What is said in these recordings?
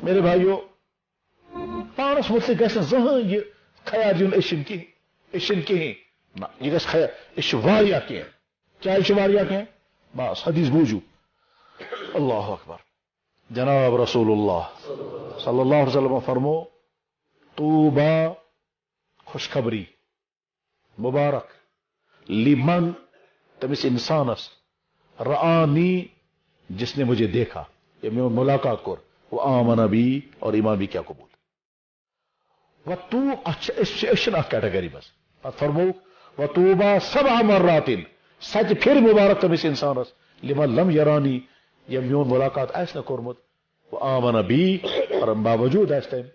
میرے بھائیو پانس متعلق گژھِ نہٕ زٕہٕنۍ یہِ خیال یُن أسۍ چھِنہٕ کِہیٖنۍ نہ یہِ گژھِ خیال أسۍ چھِ واریاہ کینٛہہ کیٛازِ چھِ واریاہ کینٛہہ بس حدیث بوٗزِو اللہ اکبر جناب رسول اللہ صلی اللہ علیہ وسلم فرمو طوبى خوشخبری مبارک لمن تمس انسانس رآنی جس نے مجھے دیکھا یہ میں ملاقات کر وہ آمن بی اور ایمان بھی کیا قبول و تو اچھا کیٹیگری بس فرمو و طوبى 7 مرات 7 پھر مبارک تمس انسانس لمن لم یرانی یہ میون ملاقات آس نہ کورمت وہ آمن بی اور باوجود آس تم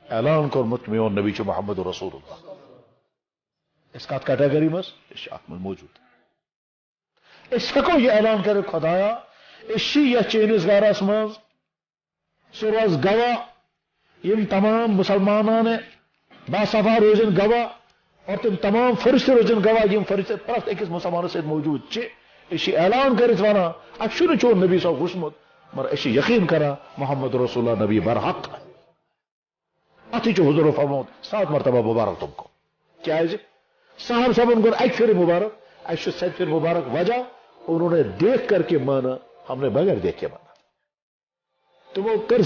اعلان کورمت میون نبی چھ محمد رسول اللہ اس کت کیٹیگری مس اس ات من موجود اس ہیکو یہ اعلان کر خدایا اس یہ چینس گرس من سہ روز گواہ یم تمام مسلمانان باصفا روزن گواہ اور تم تمام فرشتے روزن گواہ یم فرشتے پرت أکس مسلمانس سۭتۍ موجود چھ اس اعلان کرت ونان اچھ چون نبی صاحب وچھمت مگر اس یقین کران محمد رسول اللہ نبی برحق اتھی حضور فرموت 7 مرتبہ مبارک تم کو کیاز صاحب صاحبن کو اک پھر مبارک اس 7 پھر مبارک وجہ انہوں نے دیکھ کر کے مانا ہم نے بغیر دیکھے مانا تمو کر